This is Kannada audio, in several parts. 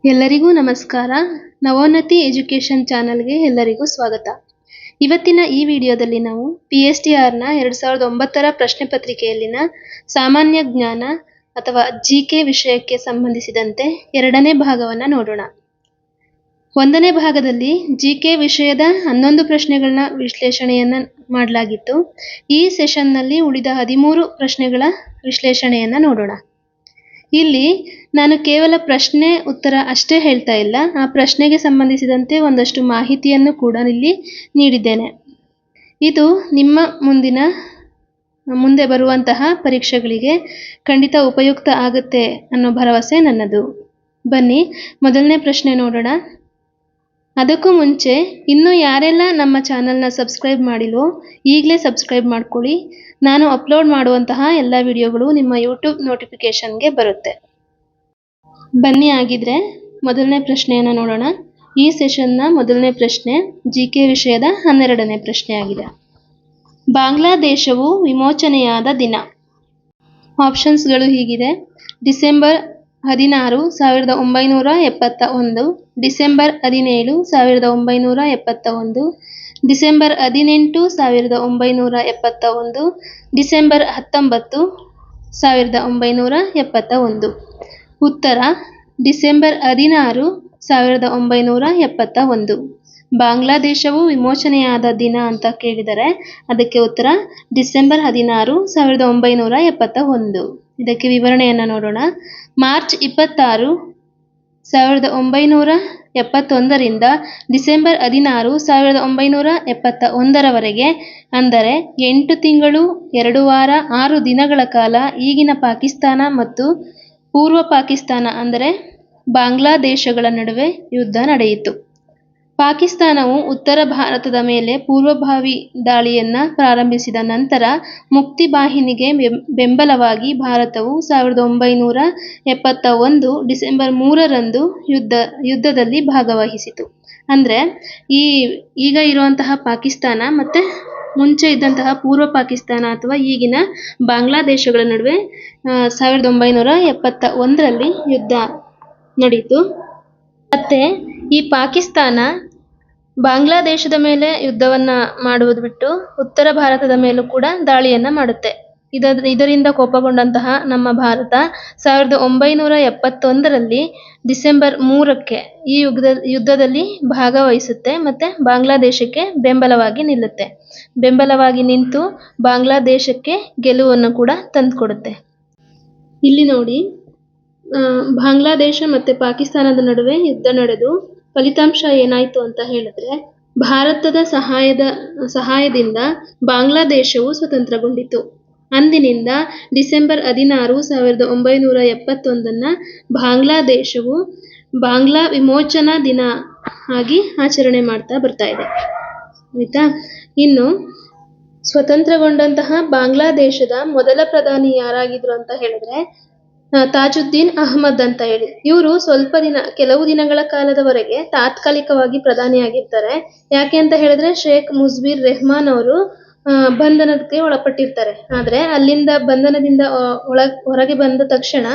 ಎಲ್ಲರಿಗೂ ನಮಸ್ಕಾರ. ನವೋನ್ನತಿ ಎಜುಕೇಷನ್ ಚಾನಲ್ಗೆ ಎಲ್ಲರಿಗೂ ಸ್ವಾಗತ. ಇವತ್ತಿನ ಈ ವಿಡಿಯೋದಲ್ಲಿ ನಾವು PSTRನ 2009ರ ಪ್ರಶ್ನೆ ಪತ್ರಿಕೆಯಲ್ಲಿನ ಸಾಮಾನ್ಯ ಜ್ಞಾನ ಅಥವಾ GK ವಿಷಯಕ್ಕೆ ಸಂಬಂಧಿಸಿದಂತೆ ಎರಡನೇ ಭಾಗವನ್ನು ನೋಡೋಣ. ಒಂದನೇ ಭಾಗದಲ್ಲಿ GK ವಿಷಯದ 11 ಪ್ರಶ್ನೆಗಳನ್ನ ವಿಶ್ಲೇಷಣೆಯನ್ನು ಮಾಡಲಾಗಿತ್ತು. ಈ ಸೆಷನ್ನಲ್ಲಿ ಉಳಿದ 13 ಪ್ರಶ್ನೆಗಳ ವಿಶ್ಲೇಷಣೆಯನ್ನು ನೋಡೋಣ. ಇಲ್ಲಿ ನಾನು ಕೇವಲ ಪ್ರಶ್ನೆ ಉತ್ತರ ಅಷ್ಟೇ ಹೇಳ್ತಾ ಇಲ್ಲ, ಆ ಪ್ರಶ್ನೆಗೆ ಸಂಬಂಧಿಸಿದಂತೆ ಒಂದಷ್ಟು ಮಾಹಿತಿಯನ್ನು ಕೂಡ ಇಲ್ಲಿ ನೀಡಿದ್ದೇನೆ. ಇದು ನಿಮ್ಮ ಮುಂದೆ ಬರುವಂತಹ ಪರೀಕ್ಷೆಗಳಿಗೆ ಖಂಡಿತ ಉಪಯುಕ್ತ ಆಗುತ್ತೆ ಅನ್ನೋ ಭರವಸೆ ನನ್ನದು. ಬನ್ನಿ ಮೊದಲನೇ ಪ್ರಶ್ನೆ ನೋಡೋಣ. ಅದಕ್ಕೂ ಮುಂಚೆ ಇನ್ನೂ ಯಾರೆಲ್ಲ ನಮ್ಮ ಚಾನಲ್ನ ಸಬ್ಸ್ಕ್ರೈಬ್ ಮಾಡಿಲ್ವೋ ಈಗಲೇ ಸಬ್ಸ್ಕ್ರೈಬ್ ಮಾಡ್ಕೊಳ್ಳಿ. ನಾನು ಅಪ್ಲೋಡ್ ಮಾಡುವಂತಹ ಎಲ್ಲ ವಿಡಿಯೋಗಳು ನಿಮ್ಮ ಯೂಟ್ಯೂಬ್ ನೋಟಿಫಿಕೇಷನ್ಗೆ ಬರುತ್ತೆ. ಬನ್ನಿ ಆಗಿದ್ರೆ ಮೊದಲನೇ ಪ್ರಶ್ನೆಯನ್ನು ನೋಡೋಣ. ಈ ಸೆಷನ್ನ ಮೊದಲನೇ ಪ್ರಶ್ನೆ GK ವಿಷಯದ 12ನೇ ಪ್ರಶ್ನೆಯಾಗಿದೆ. ಬಾಂಗ್ಲಾದೇಶವು ವಿಮೋಚನೆಯಾದ ದಿನ. ಆಪ್ಷನ್ಸ್ಗಳು ಹೀಗಿದೆ: ಡಿಸೆಂಬರ್ 16, 1971, ಡಿಸೆಂಬರ್ 17, 1971, ಡಿಸೆಂಬರ್ 18, 1971, ಡಿಸೆಂಬರ್ 19, 1971. ಉತ್ತರ ಡಿಸೆಂಬರ್ 16, 1971. ಬಾಂಗ್ಲಾದೇಶವು ವಿಮೋಚನೆಯಾದ ದಿನ ಅಂತ ಕೇಳಿದರೆ ಅದಕ್ಕೆ ಉತ್ತರ ಡಿಸೆಂಬರ್ 16, 1971. ಇದಕ್ಕೆ ವಿವರಣೆಯನ್ನು ನೋಡೋಣ. ಮಾರ್ಚ್ 26, 1971ರಿಂದ ಡಿಸೆಂಬರ್ 16, 1971ರವರೆಗೆ, ಅಂದರೆ 8 ತಿಂಗಳು 2 ವಾರ 6 ದಿನಗಳ ಕಾಲ ಈಗಿನ ಪಾಕಿಸ್ತಾನ ಮತ್ತು ಪೂರ್ವ ಪಾಕಿಸ್ತಾನ ಅಂದರೆ ಬಾಂಗ್ಲಾದೇಶಗಳ ನಡುವೆ ಯುದ್ಧ ನಡೆಯಿತು. ಪಾಕಿಸ್ತಾನವು ಉತ್ತರ ಭಾರತದ ಮೇಲೆ ಪೂರ್ವಭಾವಿ ದಾಳಿಯನ್ನು ಪ್ರಾರಂಭಿಸಿದ ನಂತರ ಮುಕ್ತಿ ಬಾಹಿನಿಗೆ ಬೆಂಬಲವಾಗಿ ಭಾರತವು 1971 ಡಿಸೆಂಬರ್ 3ರಂದು ಯುದ್ಧದಲ್ಲಿ ಭಾಗವಹಿಸಿತು. ಅಂದರೆ ಈಗ ಇರುವಂತಹ ಪಾಕಿಸ್ತಾನ ಮತ್ತು ಮುಂಚೆ ಇದ್ದಂತಹ ಪೂರ್ವ ಪಾಕಿಸ್ತಾನ ಅಥವಾ ಈಗಿನ ಬಾಂಗ್ಲಾದೇಶಗಳ ನಡುವೆ 1971ರಲ್ಲಿ ಯುದ್ಧ ನಡೀತು. ಮತ್ತು ಈ ಪಾಕಿಸ್ತಾನ ಬಾಂಗ್ಲಾದೇಶದ ಮೇಲೆ ಯುದ್ಧವನ್ನು ಮಾಡುವುದು ಬಿಟ್ಟು ಉತ್ತರ ಭಾರತದ ಮೇಲೂ ಕೂಡ ದಾಳಿಯನ್ನು ಮಾಡುತ್ತೆ. ಇದರಿಂದ ಕೋಪಗೊಂಡಂತಹ ನಮ್ಮ ಭಾರತ 1971ರಲ್ಲಿ ಡಿಸೆಂಬರ್ 3ಕ್ಕೆ ಈ ಯುದ್ಧದಲ್ಲಿ ಭಾಗವಹಿಸುತ್ತೆ ಮತ್ತು ಬಾಂಗ್ಲಾದೇಶಕ್ಕೆ ಬೆಂಬಲವಾಗಿ ನಿಲ್ಲುತ್ತೆ. ಬೆಂಬಲವಾಗಿ ನಿಂತು ಬಾಂಗ್ಲಾದೇಶಕ್ಕೆ ಗೆಲುವನ್ನು ಕೂಡ ತಂದುಕೊಡುತ್ತೆ. ಇಲ್ಲಿ ನೋಡಿ, ಬಾಂಗ್ಲಾದೇಶ ಮತ್ತು ಪಾಕಿಸ್ತಾನದ ನಡುವೆ ಯುದ್ಧ ನಡೆದು ಫಲಿತಾಂಶ ಏನಾಯಿತು ಅಂತ ಹೇಳಿದ್ರೆ, ಭಾರತದ ಸಹಾಯದಿಂದ ಬಾಂಗ್ಲಾದೇಶವು ಸ್ವತಂತ್ರಗೊಂಡಿತು. ಅಂದಿನಿಂದ ಡಿಸೆಂಬರ್ 16, 1971 ಬಾಂಗ್ಲಾದೇಶವು ಬಾಂಗ್ಲಾ ವಿಮೋಚನಾ ದಿನ ಆಗಿ ಆಚರಣೆ ಮಾಡ್ತಾ ಬರ್ತಾ ಇದೆ. ಆಯಿತಾ? ಇನ್ನು ಸ್ವತಂತ್ರಗೊಂಡಂತಹ ಬಾಂಗ್ಲಾದೇಶದ ಮೊದಲ ಪ್ರಧಾನಿ ಯಾರಾಗಿದ್ರು ಅಂತ ಹೇಳಿದ್ರೆ ತಾಜುದ್ದೀನ್ ಅಹ್ಮದ್ ಅಂತ ಹೇಳಿ. ಇವರು ಕೆಲವು ದಿನಗಳ ಕಾಲದವರೆಗೆ ತಾತ್ಕಾಲಿಕವಾಗಿ ಪ್ರಧಾನಿಯಾಗಿರ್ತಾರೆ. ಯಾಕೆ ಅಂತ ಹೇಳಿದ್ರೆ ಶೇಖ್ ಮುಜಿಬುರ್ ರೆಹಮಾನ್ ಅವರು ಬಂಧನಕ್ಕೆ ಒಳಪಟ್ಟಿರ್ತಾರೆ. ಆದರೆ ಅಲ್ಲಿಂದ ಬಂಧನದಿಂದ ಹೊರಗೆ ಬಂದ ತಕ್ಷಣ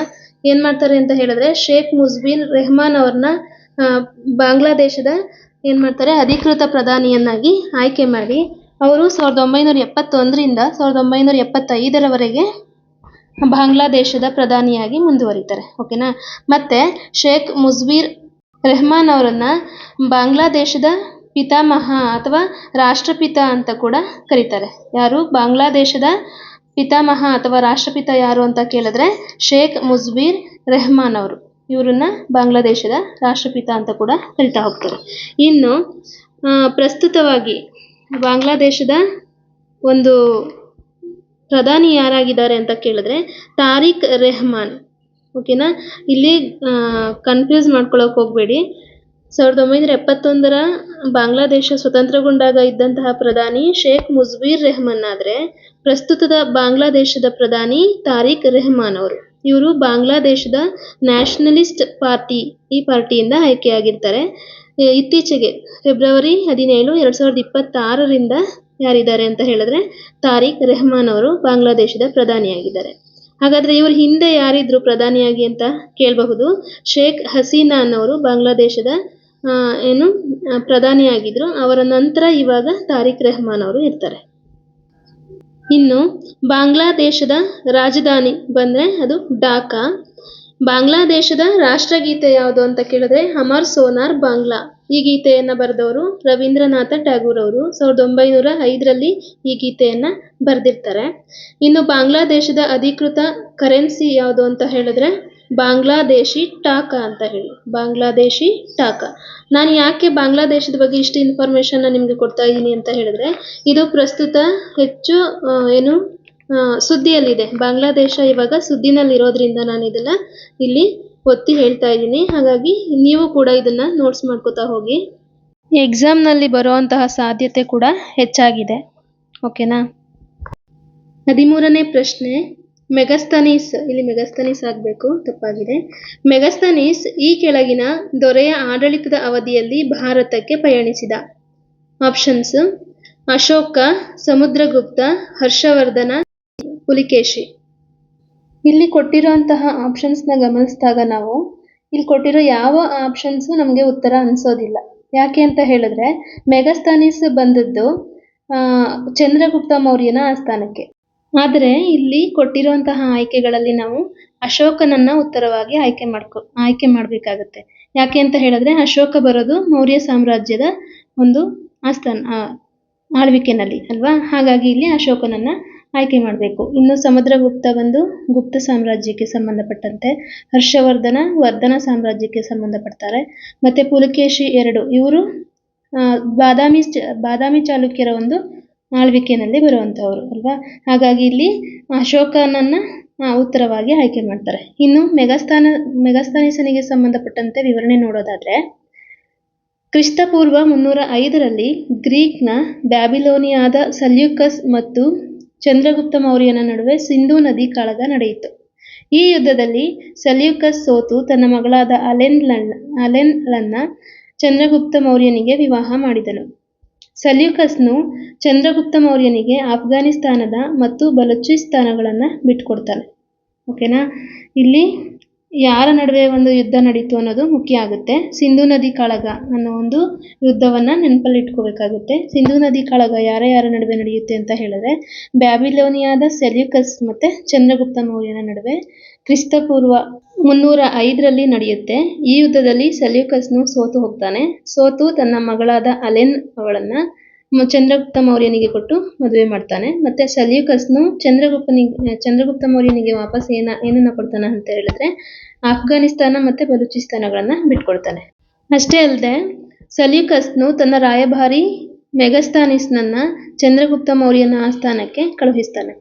ಏನು ಮಾಡ್ತಾರೆ ಅಂತ ಹೇಳಿದ್ರೆ ಶೇಖ್ ಮುಜಿಬುರ್ ರೆಹಮಾನ್ ಅವ್ರನ್ನ ಬಾಂಗ್ಲಾದೇಶದ ಅಧಿಕೃತ ಪ್ರಧಾನಿಯನ್ನಾಗಿ ಆಯ್ಕೆ ಮಾಡಿ ಅವರು 1971ರಿಂದ 1975ರವರೆಗೆ ಬಾಂಗ್ಲಾದೇಶದ ಪ್ರಧಾನಿಯಾಗಿ ಮುಂದುವರಿತಾರೆ. ಓಕೆನಾ? ಮತ್ತೆ ಶೇಖ್ ಮುಜಿಬುರ್ ರೆಹಮಾನ್ ಅವರನ್ನ ಬಾಂಗ್ಲಾದೇಶದ ಪಿತಾಮಹ ಅಥವಾ ರಾಷ್ಟ್ರಪಿತ ಅಂತ ಕೂಡ ಕರೀತಾರೆ. ಯಾರು? ಬಾಂಗ್ಲಾದೇಶದ ಪಿತಾಮಹ ಅಥವಾ ರಾಷ್ಟ್ರಪಿತ ಯಾರು ಅಂತ ಕೇಳಿದ್ರೆ ಶೇಖ್ ಮುಜಿಬುರ್ ರೆಹಮಾನ್ ಅವರು. ಇವರನ್ನ ಬಾಂಗ್ಲಾದೇಶದ ರಾಷ್ಟ್ರಪಿತ ಅಂತ ಕೂಡ ಕರಿತಾ ಹೋಗ್ತಾರೆ. ಇನ್ನು ಪ್ರಸ್ತುತವಾಗಿ ಬಾಂಗ್ಲಾದೇಶದ ಒಂದು ಪ್ರಧಾನಿ ಯಾರಾಗಿದ್ದಾರೆ ಅಂತ ಕೇಳಿದ್ರೆ ತಾರಿಕ್ ರೆಹಮಾನ್. ಓಕೆನಾ? ಇಲ್ಲಿ ಕನ್ಫ್ಯೂಸ್ ಮಾಡ್ಕೊಳ್ಳೋಕೆ ಹೋಗಬೇಡಿ. 1971ರ ಬಾಂಗ್ಲಾದೇಶ ಸ್ವತಂತ್ರಗೊಂಡಾಗ ಇದ್ದಂತಹ ಪ್ರಧಾನಿ ಶೇಖ್ ಮುಜಿಬುರ್ ರೆಹಮಾನ್ ಆದರೆ ಪ್ರಸ್ತುತದ ಬಾಂಗ್ಲಾದೇಶದ ಪ್ರಧಾನಿ ತಾರಿಕ್ ರೆಹಮಾನ್ ಅವರು. ಇವರು ಬಾಂಗ್ಲಾದೇಶದ ನ್ಯಾಷನಲಿಸ್ಟ್ ಪಾರ್ಟಿ ಈ ಪಾರ್ಟಿಯಿಂದ ಆಯ್ಕೆಯಾಗಿರ್ತಾರೆ. ಇತ್ತೀಚೆಗೆ ಫೆಬ್ರವರಿ 17, 2026ರಿಂದ ಯಾರಿದ್ದಾರೆ ಅಂತ ಹೇಳಿದ್ರೆ ತಾರಿಕ್ ರೆಹಮಾನ್ ಅವರು ಬಾಂಗ್ಲಾದೇಶದ ಪ್ರಧಾನಿಯಾಗಿದ್ದಾರೆ. ಹಾಗಾದ್ರೆ ಇವರು ಹಿಂದೆ ಯಾರಿದ್ರು ಪ್ರಧಾನಿಯಾಗಿ ಅಂತ ಕೇಳಬಹುದು. ಶೇಖ್ ಹಸೀನಾ ಅನ್ನೋರು ಬಾಂಗ್ಲಾದೇಶದ ಪ್ರಧಾನಿಯಾಗಿದ್ರು. ಅವರ ನಂತರ ಇವಾಗ ತಾರಿಕ್ ರೆಹಮಾನ್ ಅವರು ಇರ್ತಾರೆ. ಇನ್ನು ಬಾಂಗ್ಲಾದೇಶದ ರಾಜಧಾನಿ ಬಂದ್ರೆ ಅದು ಢಾಕಾ. ಬಾಂಗ್ಲಾದೇಶದ ರಾಷ್ಟ್ರಗೀತೆ ಯಾವುದು ಅಂತ ಕೇಳಿದ್ರೆ ಹಮರ್ ಸೋನಾರ್ ಬಾಂಗ್ಲಾ. ಈ ಗೀತೆಯನ್ನ ಬರೆದವರು ರವೀಂದ್ರನಾಥ ಟ್ಯಾಗೂರ್ ಅವರು 1905ರಲ್ಲಿ ಈ ಗೀತೆಯನ್ನ ಬರೆದಿರ್ತಾರೆ. ಇನ್ನು ಬಾಂಗ್ಲಾದೇಶದ ಅಧಿಕೃತ ಕರೆನ್ಸಿ ಯಾವುದು ಅಂತ ಹೇಳಿದ್ರೆ ಬಾಂಗ್ಲಾದೇಶಿ ಟಾಕಾ ಅಂತ ಹೇಳಿ. ಬಾಂಗ್ಲಾದೇಶಿ ಟಾಕಾ. ನಾನು ಯಾಕೆ ಬಾಂಗ್ಲಾದೇಶದ ಬಗ್ಗೆ ಇಷ್ಟು ಇನ್ಫಾರ್ಮೇಶನ್ ನಿಮ್ಗೆ ಕೊಡ್ತಾ ಇದ್ದೀನಿ ಅಂತ ಹೇಳಿದ್ರೆ ಇದು ಪ್ರಸ್ತುತ ಹೆಚ್ಚು ಸುದ್ದಿಯಲ್ಲಿದೆ. ಬಾಂಗ್ಲಾದೇಶ ಇವಾಗ ಸುದ್ದಿನಲ್ಲಿರೋದ್ರಿಂದ ನಾನು ಇದನ್ನ ಇಲ್ಲಿ ಒತ್ತಿ ಹೇಳ್ತಾ ಇದ್ದೀನಿ. ಹಾಗಾಗಿ ನೀವು ಕೂಡ ಇದನ್ನ ನೋಟ್ಸ್ ಮಾಡ್ಕೋತಾ ಹೋಗಿ. ಎಕ್ಸಾಮ್ನಲ್ಲಿ ಬರುವಂತಹ ಸಾಧ್ಯತೆ ಕೂಡ ಹೆಚ್ಚಾಗಿದೆ. ಓಕೆನಾ? 13ನೇ ಪ್ರಶ್ನೆ, ಮೆಗಸ್ತನೀಸ್. ಇಲ್ಲಿ ಮೆಗಸ್ತನೀಸ್ ಆಗಬೇಕು, ತಪ್ಪಾಗಿದೆ. ಮೆಗಸ್ತನೀಸ್ ಈ ಕೆಳಗಿನ ದೊರೆಯ ಆಡಳಿತದ ಅವಧಿಯಲ್ಲಿ ಭಾರತಕ್ಕೆ ಪಯಣಿಸಿದ. ಆಪ್ಷನ್ಸ್: ಅಶೋಕ, ಸಮುದ್ರಗುಪ್ತ, ಹರ್ಷವರ್ಧನ, ಪುಲಿಕೇಶಿ. ಇಲ್ಲಿ ಕೊಟ್ಟಿರುವಂತಹ ಆಪ್ಷನ್ಸ್ನ ಗಮನಿಸಿದಾಗ ನಾವು ಇಲ್ಲಿ ಕೊಟ್ಟಿರೋ ಯಾವ ಆಪ್ಷನ್ಸು ನಮಗೆ ಉತ್ತರ ಅನಿಸೋದಿಲ್ಲ. ಯಾಕೆ ಅಂತ ಹೇಳಿದ್ರೆ ಮೆಗಸ್ತನೀಸ್ ಬಂದದ್ದು ಚಂದ್ರಗುಪ್ತ ಮೌರ್ಯನ ಆಸ್ಥಾನಕ್ಕೆ. ಆದರೆ ಇಲ್ಲಿ ಕೊಟ್ಟಿರುವಂತಹ ಆಯ್ಕೆಗಳಲ್ಲಿ ನಾವು ಅಶೋಕನನ್ನ ಉತ್ತರವಾಗಿ ಆಯ್ಕೆ ಮಾಡಬೇಕಾಗುತ್ತೆ. ಯಾಕೆ ಅಂತ ಹೇಳಿದ್ರೆ ಅಶೋಕ ಬರೋದು ಮೌರ್ಯ ಸಾಮ್ರಾಜ್ಯದ ಒಂದು ಆಳ್ವಿಕೆನಲ್ಲಿ ಅಲ್ವಾ. ಹಾಗಾಗಿ ಇಲ್ಲಿ ಅಶೋಕನನ್ನ ಆಯ್ಕೆ ಮಾಡಬೇಕು. ಇನ್ನು ಸಮುದ್ರಗುಪ್ತ ಬಂದು ಗುಪ್ತ ಸಾಮ್ರಾಜ್ಯಕ್ಕೆ ಸಂಬಂಧಪಟ್ಟಂತೆ, ಹರ್ಷವರ್ಧನ ವರ್ಧನ ಸಾಮ್ರಾಜ್ಯಕ್ಕೆ ಸಂಬಂಧಪಡ್ತಾರೆ. ಮತ್ತೆ ಪುಲಿಕೇಶಿ ಇವರು ಬಾದಾಮಿ ಚಾಲುಕ್ಯರ ಒಂದು ಆಳ್ವಿಕೆಯಲ್ಲಿ ಬರುವಂತಹವರು ಅಲ್ವಾ. ಹಾಗಾಗಿ ಇಲ್ಲಿ ಅಶೋಕನನ್ನ ಉತ್ತರವಾಗಿ ಆಯ್ಕೆ ಮಾಡ್ತಾರೆ. ಇನ್ನು ಮೆಗಸ್ತನೀಸನಿಗೆ ಸಂಬಂಧಪಟ್ಟಂತೆ ವಿವರಣೆ ನೋಡೋದಾದ್ರೆ ಕ್ರಿಸ್ತಪೂರ್ವ 305ರಲ್ಲಿ ಗ್ರೀಕ್ನ ಬ್ಯಾಬಿಲೋನಿಯಾದ ಸೆಲ್ಯೂಕಸ್ ಮತ್ತು ಚಂದ್ರಗುಪ್ತ ಮೌರ್ಯನ ನಡುವೆ ಸಿಂಧೂ ನದಿ ಕಾಳಗ ನಡೆಯಿತು. ಈ ಯುದ್ಧದಲ್ಲಿ ಸೆಲ್ಯೂಕಸ್ ಸೋತು ತನ್ನ ಮಗಳಾದ ಅಲೆನ್ಳನ್ನ ಚಂದ್ರಗುಪ್ತ ಮೌರ್ಯನಿಗೆ ವಿವಾಹ ಮಾಡಿದನು. ಸೆಲ್ಯೂಕಸ್ನು ಚಂದ್ರಗುಪ್ತ ಮೌರ್ಯನಿಗೆ ಅಫ್ಘಾನಿಸ್ತಾನದ ಮತ್ತು ಬಲೂಚಿಸ್ತಾನಗಳನ್ನು ಬಿಟ್ಕೊಡ್ತಾನೆ. ಓಕೆನಾ? ಇಲ್ಲಿ ಯಾರ ನಡುವೆ ಒಂದು ಯುದ್ಧ ನಡೀತು ಅನ್ನೋದು ಮುಖ್ಯ ಆಗುತ್ತೆ. ಸಿಂಧೂ ನದಿ ಕಾಳಗ ಅನ್ನೋ ಒಂದು ಯುದ್ಧವನ್ನ ನೆನಪಲ್ಲಿ ಇಟ್ಕೋಬೇಕಾಗುತ್ತೆ. ಸಿಂಧೂ ನದಿ ಕಾಳಗ ಯಾರ ನಡುವೆ ನಡೆಯುತ್ತೆ ಅಂತ ಹೇಳಿದ್ರೆ ಬ್ಯಾಬಿಲೋನಿಯಾದ ಸೆಲ್ಯೂಕಸ್ ಮತ್ತೆ ಚಂದ್ರಗುಪ್ತ ಮೌರ್ಯನ ನಡುವೆ ಕ್ರಿಸ್ತಪೂರ್ವ 305ರಲ್ಲಿ ನಡೆಯುತ್ತೆ. ಈ ಯುದ್ಧದಲ್ಲಿ ಸೆಲ್ಯೂಕಸ್ನು ಸೋತು ಹೋಗ್ತಾನೆ. ಸೋತು ತನ್ನ ಮಗಳಾದ ಅಲೆನ್ ಅವಳನ್ನ ಚಂದ್ರಗುಪ್ತ ಮೌರ್ಯನಿಗೆ ಕೊಟ್ಟು ಮದುವೆ ಮಾಡ್ತಾನೆ. ಮತ್ತೆ ಸೆಲ್ಯೂಕಸ್ನು ಚಂದ್ರಗುಪ್ತ ಮೌರ್ಯನಿಗೆ ವಾಪಸ್ ಏನನ್ನ ಕೊಡ್ತಾನೆ ಅಂತ ಹೇಳಿದ್ರೆ ಅಫ್ಘಾನಿಸ್ತಾನ ಮತ್ತೆ ಬಲೂಚಿಸ್ತಾನಗಳನ್ನ ಬಿಟ್ಕೊಡ್ತಾನೆ. ಅಷ್ಟೇ ಅಲ್ಲದೆ ಸೆಲ್ಯೂಕಸ್ನು ತನ್ನ ರಾಯಭಾರಿ ಮೆಗಸ್ತನೀಸ್ನನ್ನ ಚಂದ್ರಗುಪ್ತ ಮೌರ್ಯನ ಆಸ್ಥಾನಕ್ಕೆ ಕಳುಹಿಸ್ತಾನೆ.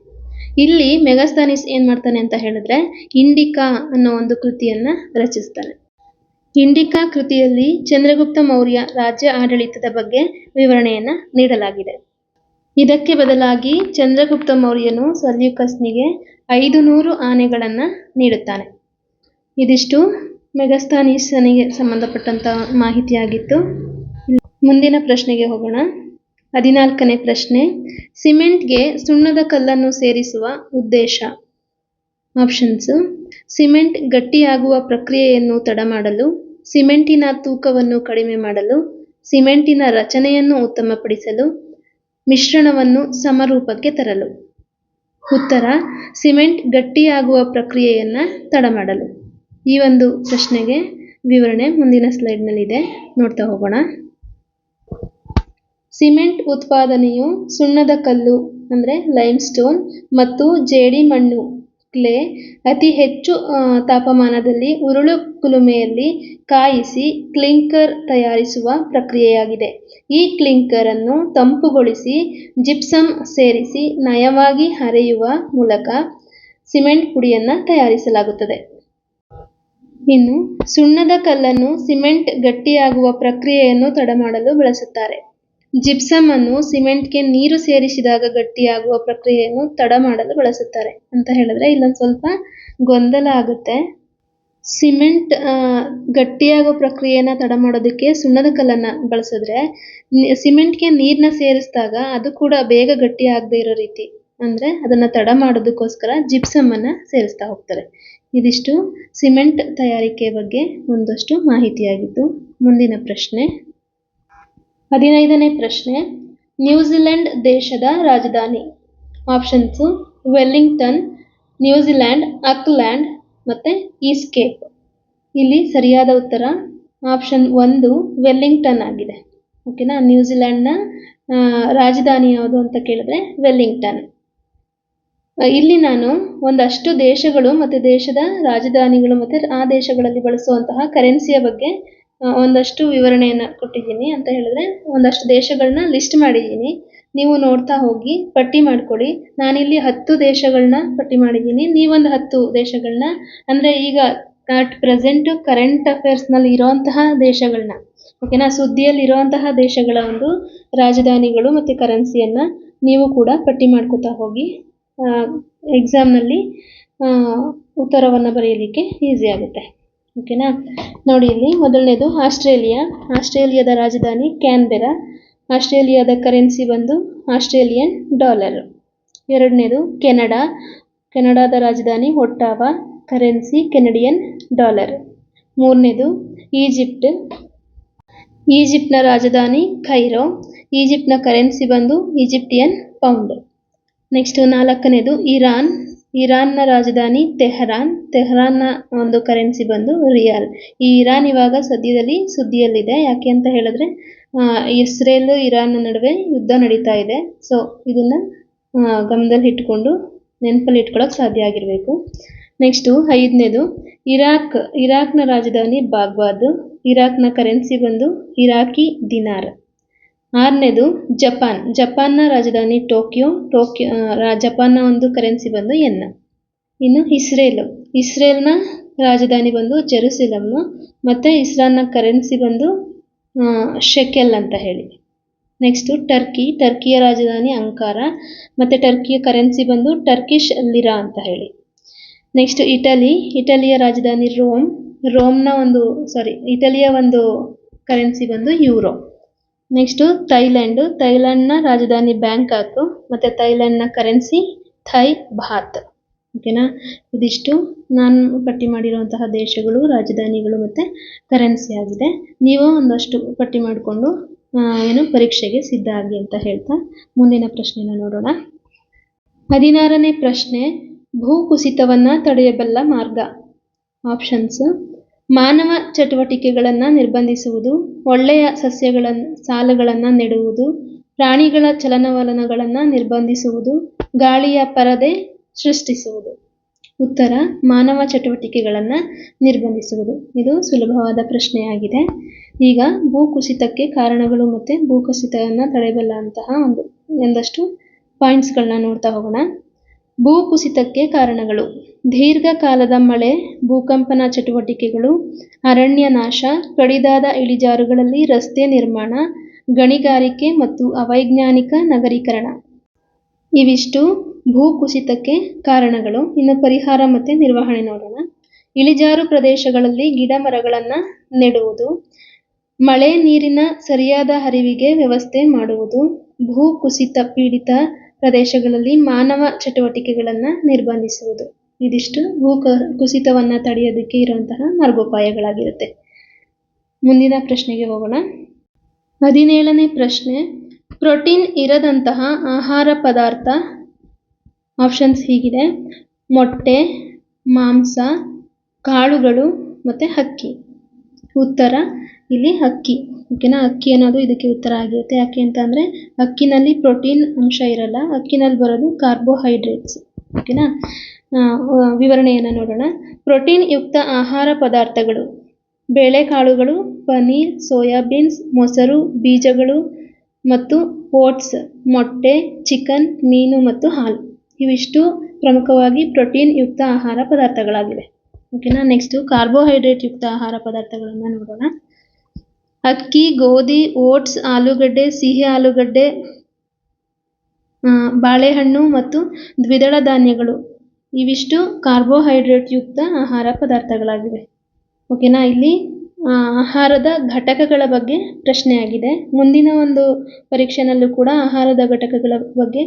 ಇಲ್ಲಿ ಮೆಗಸ್ತನೀಸ್ ಏನ್ ಮಾಡ್ತಾನೆ ಅಂತ ಹೇಳಿದ್ರೆ ಇಂಡಿಕಾ ಅನ್ನೋ ಒಂದು ಕೃತಿಯನ್ನ ರಚಿಸ್ತಾನೆ. ಇಂಡಿಕಾ ಕೃತಿಯಲ್ಲಿ ಚಂದ್ರಗುಪ್ತ ಮೌರ್ಯ ರಾಜ್ಯ ಆಡಳಿತದ ಬಗ್ಗೆ ವಿವರಣೆಯನ್ನ ನೀಡಲಾಗಿದೆ. ಇದಕ್ಕೆ ಬದಲಾಗಿ ಚಂದ್ರಗುಪ್ತ ಮೌರ್ಯನು ಸೆಲ್ಯೂಕಸ್ನಿಗೆ 500 ಆನೆಗಳನ್ನ ನೀಡುತ್ತಾನೆ. ಇದಿಷ್ಟು ಮೆಗಸ್ತನೀಸನಿಗೆ ಸಂಬಂಧಪಟ್ಟಂತ ಮಾಹಿತಿಯಾಗಿತ್ತು. ಮುಂದಿನ ಪ್ರಶ್ನೆಗೆ ಹೋಗೋಣ. 14ನೇ ಪ್ರಶ್ನೆ, ಸಿಮೆಂಟ್ಗೆ ಸುಣ್ಣದ ಕಲ್ಲನ್ನು ಸೇರಿಸುವ ಉದ್ದೇಶ. ಆಪ್ಷನ್ಸ್: ಸಿಮೆಂಟ್ ಗಟ್ಟಿಯಾಗುವ ಪ್ರಕ್ರಿಯೆಯನ್ನು ತಡಮಾಡಲು, ಸಿಮೆಂಟಿನ ತೂಕವನ್ನು ಕಡಿಮೆ ಮಾಡಲು, ಸಿಮೆಂಟಿನ ರಚನೆಯನ್ನು ಉತ್ತಮಪಡಿಸಲು, ಮಿಶ್ರಣವನ್ನು ಸಮರೂಪಕ್ಕೆ ತರಲು. ಉತ್ತರ: ಸಿಮೆಂಟ್ ಗಟ್ಟಿಯಾಗುವ ಪ್ರಕ್ರಿಯೆಯನ್ನ ತಡಮಾಡಲು. ಈ ಒಂದು ಪ್ರಶ್ನೆಗೆ ವಿವರಣೆ ಮುಂದಿನ ಸ್ಲೈಡ್ನಲ್ಲಿದೆ, ನೋಡ್ತಾ ಹೋಗೋಣ. ಸಿಮೆಂಟ್ ಉತ್ಪಾದನೆಯು ಸುಣ್ಣದ ಕಲ್ಲು ಅಂದ್ರೆ ಲೈಮ್ ಸ್ಟೋನ್ ಮತ್ತು ಜೇಡಿಮಣ್ಣು ಕ್ಲೇ ಅತಿ ಹೆಚ್ಚು ತಾಪಮಾನದಲ್ಲಿ ಉರುಳು ಕುಲುಮೆಯಲ್ಲಿ ಕಾಯಿಸಿ ಕ್ಲಿಂಕರ್ ತಯಾರಿಸುವ ಪ್ರಕ್ರಿಯೆಯಾಗಿದೆ. ಈ ಕ್ಲಿಂಕರ್ ಅನ್ನು ತಂಪುಗೊಳಿಸಿ ಜಿಪ್ಸಮ್ ಸೇರಿಸಿ ನಯವಾಗಿ ಅರೆಯುವ ಮೂಲಕ ಸಿಮೆಂಟ್ ಪುಡಿಯನ್ನ ತಯಾರಿಸಲಾಗುತ್ತದೆ. ಇನ್ನು ಸುಣ್ಣದ ಕಲ್ಲನ್ನು ಸಿಮೆಂಟ್ ಗಟ್ಟಿಯಾಗುವ ಪ್ರಕ್ರಿಯೆಯನ್ನು ತಡಮಾಡಲು ಬಳಸುತ್ತಾರೆ. ಜಿಪ್ಸಮ್ ಅನ್ನು ಸಿಮೆಂಟ್ಗೆ ನೀರು ಸೇರಿಸಿದಾಗ ಗಟ್ಟಿಯಾಗುವ ಪ್ರಕ್ರಿಯೆಯನ್ನು ತಡಮಾಡಲು ಬಳಸುತ್ತಾರೆ ಅಂತ ಹೇಳಿದ್ರೆ ಇಲ್ಲೊಂದು ಸ್ವಲ್ಪ ಗೊಂದಲ ಆಗುತ್ತೆ. ಸಿಮೆಂಟ್ ಗಟ್ಟಿಯಾಗೋ ಪ್ರಕ್ರಿಯೆನ ತಡಮಾಡೋದಕ್ಕೆ ಸುಣ್ಣದ ಕಲ್ಲನ್ನ ಬಳಸಿದ್ರೆ ಸಿಮೆಂಟ್ಗೆ ನೀರನ್ನ ಸೇರಿಸಿದಾಗ ಅದು ಕೂಡ ಬೇಗ ಗಟ್ಟಿ ಆಗದೆ ಇರೋ ರೀತಿ ಅಂದರೆ ಅದನ್ನು ತಡ ಮಾಡೋದಕ್ಕೋಸ್ಕರ ಜಿಪ್ಸಮನ್ನು ಸೇರಿಸ್ತಾ ಹೋಗ್ತಾರೆ. ಇದಿಷ್ಟು ಸಿಮೆಂಟ್ ತಯಾರಿಕೆ ಬಗ್ಗೆ ಒಂದಷ್ಟು ಮಾಹಿತಿಯಾಗಿತ್ತು. ಮುಂದಿನ ಪ್ರಶ್ನೆ 15ನೇ ಪ್ರಶ್ನೆ, ನ್ಯೂಜಿಲೆಂಡ್ ದೇಶದ ರಾಜಧಾನಿ. ಆಪ್ಷನ್ಸು ವೆಲ್ಲಿಂಗ್ಟನ್, ನ್ಯೂಜಿಲೆಂಡ್, ಆಕ್ಲ್ಯಾಂಡ್ ಮತ್ತು ಈಸ್ಕೇಪ್. ಇಲ್ಲಿ ಸರಿಯಾದ ಉತ್ತರ ಆಪ್ಷನ್ 1 ವೆಲ್ಲಿಂಗ್ಟನ್ ಆಗಿದೆ. ಓಕೆನಾ. ನ್ಯೂಜಿಲೆಂಡ್ನ ರಾಜಧಾನಿ ಯಾವುದು ಅಂತ ಕೇಳಿದ್ರೆ ವೆಲ್ಲಿಂಗ್ಟನ್. ಇಲ್ಲಿ ನಾನು ಒಂದಷ್ಟು ದೇಶಗಳು ಮತ್ತು ದೇಶದ ರಾಜಧಾನಿಗಳು ಮತ್ತು ಆ ದೇಶಗಳಲ್ಲಿ ಬಳಸುವಂತಹ ಕರೆನ್ಸಿಯ ಬಗ್ಗೆ ಒಂದಷ್ಟು ವಿವರಣೆಯನ್ನು ಕೊಟ್ಟಿದ್ದೀನಿ. ಅಂತ ಹೇಳಿದ್ರೆ ಒಂದಷ್ಟು ದೇಶಗಳನ್ನ ಲಿಸ್ಟ್ ಮಾಡಿದ್ದೀನಿ, ನೀವು ನೋಡ್ತಾ ಹೋಗಿ ಪಟ್ಟಿ ಮಾಡ್ಕೊಳ್ಳಿ. ನಾನಿಲ್ಲಿ 10 ದೇಶಗಳನ್ನ ಪಟ್ಟಿ ಮಾಡಿದ್ದೀನಿ, ನೀವೊಂದು 10 ದೇಶಗಳನ್ನ, ಅಂದರೆ ಈಗ ಅಟ್ ಪ್ರೆಸೆಂಟ್ ಕರೆಂಟ್ ಅಫೇರ್ಸ್ನಲ್ಲಿ ಇರೋಂತಹ ದೇಶಗಳನ್ನ, ಓಕೆನಾ, ಸುದ್ದಿಯಲ್ಲಿ ಇರೋಂತಹ ದೇಶಗಳ ಒಂದು ರಾಜಧಾನಿಗಳು ಮತ್ತು ಕರೆನ್ಸಿಯನ್ನು ನೀವು ಕೂಡ ಪಟ್ಟಿ ಮಾಡ್ಕೋತಾ ಹೋಗಿ ಎಕ್ಸಾಮ್ನಲ್ಲಿ ಉತ್ತರವನ್ನು ಬರೆಯಲಿಕ್ಕೆ ಈಸಿ ಆಗುತ್ತೆ. ಓಕೆನಾ. ನೋಡಿ, ಇಲ್ಲಿ ಮೊದಲನೇದು ಆಸ್ಟ್ರೇಲಿಯಾದ ರಾಜಧಾನಿ ಕ್ಯಾನ್ಬೆರಾ, ಆಸ್ಟ್ರೇಲಿಯಾದ ಕರೆನ್ಸಿ ಬಂದು ಆಸ್ಟ್ರೇಲಿಯನ್ ಡಾಲರ್. ಎರಡನೇದು ಕೆನಡಾದ ರಾಜಧಾನಿ ಒಟ್ಟಾವಾ, ಕರೆನ್ಸಿ ಕೆನಡಿಯನ್ ಡಾಲರ್. ಮೂರನೇದು ಈಜಿಪ್ಟ್ನ ರಾಜಧಾನಿ ಖೈರೋ, ಈಜಿಪ್ಟ್ನ ಕರೆನ್ಸಿ ಬಂದು ಈಜಿಪ್ಟಿಯನ್ ಪೌಂಡ್. ನೆಕ್ಸ್ಟ್ 4ನೇದು ಇರಾನ್ನ ರಾಜಧಾನಿ ತೆಹರಾನ್ನ ಒಂದು ಕರೆನ್ಸಿ ಬಂದು ರಿಯಾಲ್. ಈ ಇರಾನ್ ಇವಾಗ ಸದ್ಯದಲ್ಲಿ ಸುದ್ದಿಯಲ್ಲಿದೆ. ಯಾಕೆ ಅಂತ ಹೇಳಿದ್ರೆ ಇಸ್ರೇಲ್ ಇರಾನ್ ನಡುವೆ ಯುದ್ಧ ನಡೀತಾ ಇದೆ. ಸೊ ಇದನ್ನು ಗಮನದಲ್ಲಿ ಇಟ್ಕೊಂಡು ನೆನಪಲ್ಲಿ ಇಟ್ಕೊಳ್ಳೋಕೆ ಸಾಧ್ಯ ಆಗಿರಬೇಕು. ನೆಕ್ಸ್ಟು 5ನೇದು ಇರಾಕ್ನ ರಾಜಧಾನಿ ಬಾಗ್ದಾದ್, ಇರಾಕ್ನ ಕರೆನ್ಸಿ ಬಂದು ಇರಾಕಿ ದಿನಾರ್. 6ನೇದು ಜಪಾನ್ನ ರಾಜಧಾನಿ ಟೋಕಿಯೋ, ಜಪಾನ್ನ ಒಂದು ಕರೆನ್ಸಿ ಬಂದು ಯೆನ್. ಇನ್ನು ಇಸ್ರೇಲ್ನ ರಾಜಧಾನಿ ಬಂದು ಜೆರುಸಲೆಮ್ ಮತ್ತು ಇಸ್ರಾನ್ನ ಕರೆನ್ಸಿ ಬಂದು ಶೆಕೆಲ್ ಅಂತ ಹೇಳಿ. ನೆಕ್ಸ್ಟು ಟರ್ಕಿಯ ರಾಜಧಾನಿ ಅಂಕಾರ ಮತ್ತು ಟರ್ಕಿಯ ಕರೆನ್ಸಿ ಬಂದು ಟರ್ಕಿಶ್ ಲಿರಾ ಅಂತ ಹೇಳಿ. ನೆಕ್ಸ್ಟ್ ಇಟಲಿಯ ರಾಜಧಾನಿ ಇಟಲಿಯ ಒಂದು ಕರೆನ್ಸಿ ಬಂದು ಯೂರೋ. ನೆಕ್ಸ್ಟು ಥೈಲ್ಯಾಂಡ್ನ ರಾಜಧಾನಿ ಬ್ಯಾಂಕಾಕ್ ಮತ್ತು ಥೈಲ್ಯಾಂಡ್ನ ಕರೆನ್ಸಿ ಥೈ ಬಾತ್. ಓಕೆನಾ. ಇದಿಷ್ಟು ನಾನು ಪಟ್ಟಿ ಮಾಡಿರುವಂತಹ ದೇಶಗಳು, ರಾಜಧಾನಿಗಳು ಮತ್ತು ಕರೆನ್ಸಿ ಆಗಿದೆ. ನೀವು ಒಂದಷ್ಟು ಪಟ್ಟಿ ಮಾಡಿಕೊಂಡು ಪರೀಕ್ಷೆಗೆ ಸಿದ್ಧ ಆಗಿ ಅಂತ ಹೇಳ್ತಾ ಮುಂದಿನ ಪ್ರಶ್ನೆನ ನೋಡೋಣ. 16ನೇ ಪ್ರಶ್ನೆ, ಭೂಕುಸಿತವನ್ನು ತಡೆಯಬಲ್ಲ ಮಾರ್ಗ. ಆಪ್ಷನ್ಸ್: ಮಾನವ ಚಟುವಟಿಕೆಗಳನ್ನು ನಿರ್ಬಂಧಿಸುವುದು, ಒಳ್ಳೆಯ ಸಾಲುಗಳನ್ನು ನೆಡುವುದು, ಪ್ರಾಣಿಗಳ ಚಲನವಲನಗಳನ್ನು ನಿರ್ಬಂಧಿಸುವುದು, ಗಾಳಿಯ ಪರದೆ ಸೃಷ್ಟಿಸುವುದು. ಉತ್ತರ: ಮಾನವ ಚಟುವಟಿಕೆಗಳನ್ನು ನಿರ್ಬಂಧಿಸುವುದು. ಇದು ಸುಲಭವಾದ ಪ್ರಶ್ನೆಯಾಗಿದೆ. ಈಗ ಭೂಕುಸಿತಕ್ಕೆ ಕಾರಣಗಳು ಮತ್ತು ಭೂಕುಸಿತವನ್ನು ತಡೆಯಬಲ್ಲಂತಹ ಒಂದಷ್ಟು ಪಾಯಿಂಟ್ಸ್ಗಳನ್ನ ನೋಡ್ತಾ ಹೋಗೋಣ. ಭೂಕುಸಿತಕ್ಕೆ ಕಾರಣಗಳು: ದೀರ್ಘಕಾಲದ ಮಳೆ, ಭೂಕಂಪನ ಚಟುವಟಿಕೆಗಳು, ಅರಣ್ಯ ನಾಶ, ಕಡಿದಾದ ಇಳಿಜಾರುಗಳಲ್ಲಿ ರಸ್ತೆ ನಿರ್ಮಾಣ, ಗಣಿಗಾರಿಕೆ ಮತ್ತು ಅವೈಜ್ಞಾನಿಕ ನಗರೀಕರಣ. ಇವಿಷ್ಟು ಭೂಕುಸಿತಕ್ಕೆ ಕಾರಣಗಳು. ಇನ್ನು ಪರಿಹಾರ ಮತ್ತು ನಿರ್ವಹಣೆ ನೋಡೋಣ. ಇಳಿಜಾರು ಪ್ರದೇಶಗಳಲ್ಲಿ ಗಿಡ ಮರಗಳನ್ನು ನೆಡುವುದು, ಮಳೆ ನೀರಿನ ಸರಿಯಾದ ಹರಿವಿಗೆ ವ್ಯವಸ್ಥೆ ಮಾಡುವುದು, ಭೂಕುಸಿತ ಪೀಡಿತ ಪ್ರದೇಶಗಳಲ್ಲಿ ಮಾನವ ಚಟುವಟಿಕೆಗಳನ್ನು ನಿರ್ಬಂಧಿಸುವುದು. ಇದಿಷ್ಟು ಕುಸಿತವನ್ನು ತಡೆಯೋದಕ್ಕೆ ಇರುವಂತಹ ಮಾರ್ಗೋಪಾಯಗಳಾಗಿರುತ್ತೆ. ಮುಂದಿನ ಪ್ರಶ್ನೆಗೆ ಹೋಗೋಣ. 17ನೇ ಪ್ರಶ್ನೆ, ಪ್ರೋಟೀನ್ ಇರದಂತಹ ಆಹಾರ ಪದಾರ್ಥ. ಆಪ್ಷನ್ಸ್ ಹೀಗಿದೆ: ಮೊಟ್ಟೆ, ಮಾಂಸ, ಕಾಳುಗಳು ಮತ್ತು ಅಕ್ಕಿ. ಉತ್ತರ ಇಲ್ಲಿ ಅಕ್ಕಿ. ಓಕೆನಾ. ಅಕ್ಕಿ ಅನ್ನೋದು ಇದಕ್ಕೆ ಉತ್ತರ ಆಗಿರುತ್ತೆ. ಯಾಕೆ ಅಂತ ಅಂದರೆ ಅಕ್ಕಿನಲ್ಲಿ ಪ್ರೋಟೀನ್ ಅಂಶ ಇರಲ್ಲ, ಅಕ್ಕಿನಲ್ಲಿ ಬರೋದು ಕಾರ್ಬೋಹೈಡ್ರೇಟ್ಸ್. ಓಕೆನಾ. ವಿವರಣೆಯನ್ನು ನೋಡೋಣ. ಪ್ರೋಟೀನ್ ಯುಕ್ತ ಆಹಾರ ಪದಾರ್ಥಗಳು: ಬೇಳೆಕಾಳುಗಳು, ಪನೀರ್, ಸೋಯಾಬೀನ್ಸ್, ಮೊಸರು, ಬೀಜಗಳು ಮತ್ತು ಓಟ್ಸ್, ಮೊಟ್ಟೆ, ಚಿಕನ್, ಮೀನು ಮತ್ತು ಹಾಲು. ಇವಿಷ್ಟು ಪ್ರಮುಖವಾಗಿ ಪ್ರೋಟೀನ್ ಯುಕ್ತ ಆಹಾರ ಪದಾರ್ಥಗಳಾಗಿವೆ. ಓಕೆನಾ. ನೆಕ್ಸ್ಟು ಕಾರ್ಬೋಹೈಡ್ರೇಟ್ ಯುಕ್ತ ಆಹಾರ ಪದಾರ್ಥಗಳನ್ನು ನೋಡೋಣ. ಅಕ್ಕಿ, ಗೋಧಿ, ಓಟ್ಸ್, ಆಲೂಗಡ್ಡೆ, ಸಿಹಿ ಆಲೂಗಡ್ಡೆ, ಬಾಳೆಹಣ್ಣು ಮತ್ತು ದ್ವಿದಳ ಧಾನ್ಯಗಳು. ಇವಿಷ್ಟು ಕಾರ್ಬೋಹೈಡ್ರೇಟ್ ಯುಕ್ತ ಆಹಾರ ಪದಾರ್ಥಗಳಾಗಿವೆ. ಓಕೆನಾ. ಇಲ್ಲಿ ಆಹಾರದ ಘಟಕಗಳ ಬಗ್ಗೆ ಪ್ರಶ್ನೆಯಾಗಿದೆ. ಮುಂದಿನ ಒಂದು ಪರೀಕ್ಷೆನಲ್ಲೂ ಕೂಡ ಆಹಾರದ ಘಟಕಗಳ ಬಗ್ಗೆ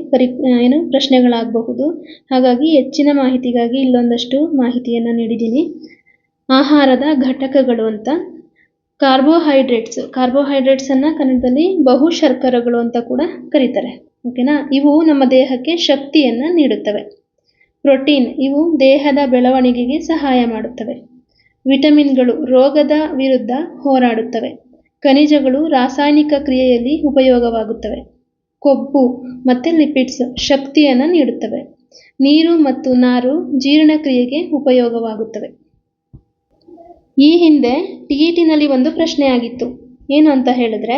ಪ್ರಶ್ನೆಗಳಾಗಬಹುದು. ಹಾಗಾಗಿ ಹೆಚ್ಚಿನ ಮಾಹಿತಿಗಾಗಿ ಇಲ್ಲೊಂದಷ್ಟು ಮಾಹಿತಿಯನ್ನು ನೀಡಿದ್ದೀನಿ. ಆಹಾರದ ಘಟಕಗಳು ಅಂತ ಕಾರ್ಬೋಹೈಡ್ರೇಟ್ಸ್ ಅನ್ನ ಕನ್ನಡದಲ್ಲಿ ಬಹುಶರ್ಕರಗಳು ಅಂತ ಕೂಡ ಕರೀತಾರೆ. ಓಕೆನಾ. ಇವು ನಮ್ಮ ದೇಹಕ್ಕೆ ಶಕ್ತಿಯನ್ನ ನೀಡುತ್ತವೆ. ಪ್ರೋಟೀನ್ ಇವು ದೇಹದ ಬೆಳವಣಿಗೆಗೆ ಸಹಾಯ ಮಾಡುತ್ತವೆ. ವಿಟಮಿನ್ಗಳು ರೋಗದ ವಿರುದ್ಧ ಹೋರಾಡುತ್ತವೆ. ಖನಿಜಗಳು ರಾಸಾಯನಿಕ ಕ್ರಿಯೆಯಲ್ಲಿ ಉಪಯೋಗವಾಗುತ್ತವೆ. ಕೊಬ್ಬು ಮತ್ತು ಲಿಪಿಡ್ಸ್ ಶಕ್ತಿಯನ್ನು ನೀಡುತ್ತವೆ. ನೀರು ಮತ್ತು ನಾರು ಜೀರ್ಣಕ್ರಿಯೆಗೆ ಉಪಯೋಗವಾಗುತ್ತವೆ. ಈ ಹಿಂದೆ ಟಿಇಟಿನಲ್ಲಿ ಒಂದು ಪ್ರಶ್ನೆಯಾಗಿತ್ತು. ಏನು ಅಂತ ಹೇಳಿದ್ರೆ,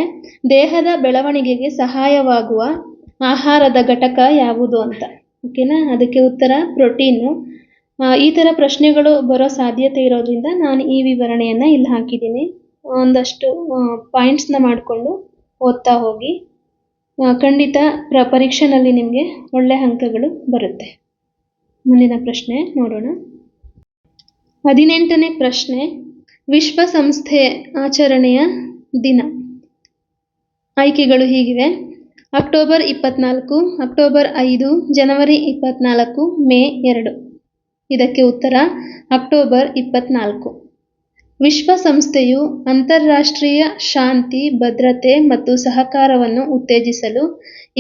ದೇಹದ ಬೆಳವಣಿಗೆಗೆ ಸಹಾಯವಾಗುವ ಆಹಾರದ ಘಟಕ ಯಾವುದು ಅಂತ. ಓಕೆನಾ. ಅದಕ್ಕೆ ಉತ್ತರ ಪ್ರೋಟೀನು. ಈ ಥರ ಪ್ರಶ್ನೆಗಳು ಬರೋ ಸಾಧ್ಯತೆ ಇರೋದ್ರಿಂದ ನಾನು ಈ ವಿವರಣೆಯನ್ನು ಇಲ್ಲಿ ಹಾಕಿದ್ದೀನಿ. ಒಂದಷ್ಟು ಪಾಯಿಂಟ್ಸ್ನ ಮಾಡಿಕೊಂಡು ಓದ್ತಾ ಹೋಗಿ. ಖಂಡಿತ ಪರೀಕ್ಷೆನಲ್ಲಿ ನಿಮಗೆ ಒಳ್ಳೆ ಅಂಕಗಳು ಬರುತ್ತೆ. ಮುಂದಿನ ಪ್ರಶ್ನೆ ನೋಡೋಣ. 18ನೇ ಪ್ರಶ್ನೆ, ವಿಶ್ವಸಂಸ್ಥೆ ಆಚರಣೆಯ ದಿನ. ಆಯ್ಕೆಗಳು ಹೀಗಿವೆ: ಅಕ್ಟೋಬರ್ 24, ಅಕ್ಟೋಬರ್ 5, ಜನವರಿ 24, ಮೇ 2. ಇದಕ್ಕೆ ಉತ್ತರ ಅಕ್ಟೋಬರ್ 24. ವಿಶ್ವಸಂಸ್ಥೆಯು ಅಂತಾರಾಷ್ಟ್ರೀಯ ಶಾಂತಿ, ಭದ್ರತೆ ಮತ್ತು ಸಹಕಾರವನ್ನು ಉತ್ತೇಜಿಸಲು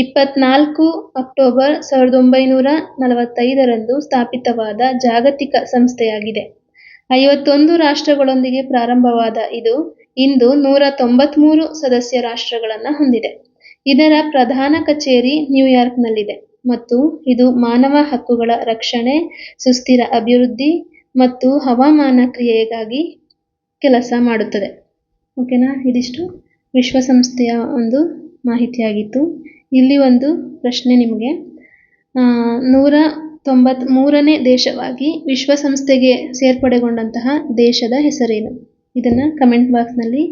24 ಅಕ್ಟೋಬರ್ 1945ರಂದು ಸ್ಥಾಪಿತವಾದ ಜಾಗತಿಕ ಸಂಸ್ಥೆಯಾಗಿದೆ. 51 ರಾಷ್ಟ್ರಗಳೊಂದಿಗೆ ಪ್ರಾರಂಭವಾದ ಇದು ಇಂದು 193 ಸದಸ್ಯ ರಾಷ್ಟ್ರಗಳನ್ನು ಹೊಂದಿದೆ. ಇದರ ಪ್ರಧಾನ ಕಚೇರಿ ನ್ಯೂಯಾರ್ಕ್ನಲ್ಲಿದೆ ಮತ್ತು ಇದು ಮಾನವ ಹಕ್ಕುಗಳ ರಕ್ಷಣೆ, ಸುಸ್ಥಿರ ಅಭಿವೃದ್ಧಿ ಮತ್ತು ಹವಾಮಾನ ಕ್ರಿಯೆಗಾಗಿ ಕೆಲಸ ಮಾಡುತ್ತದೆ. ಓಕೆನಾ. ಇದಿಷ್ಟು ವಿಶ್ವಸಂಸ್ಥೆಯ ಒಂದು ಮಾಹಿತಿಯಾಗಿತ್ತು. ಇಲ್ಲಿ ಒಂದು ಪ್ರಶ್ನೆ ನಿಮಗೆ, 193ನೇ ದೇಶವಾಗಿ ವಿಶ್ವಸಂಸ್ಥೆಗೆ ಸೇರ್ಪಡೆಗೊಂಡಂತಹ ದೇಶದ ಹೆಸರೇನು? ಇದನ್ನು ಕಮೆಂಟ್ ಬಾಕ್ಸ್ನಲ್ಲಿ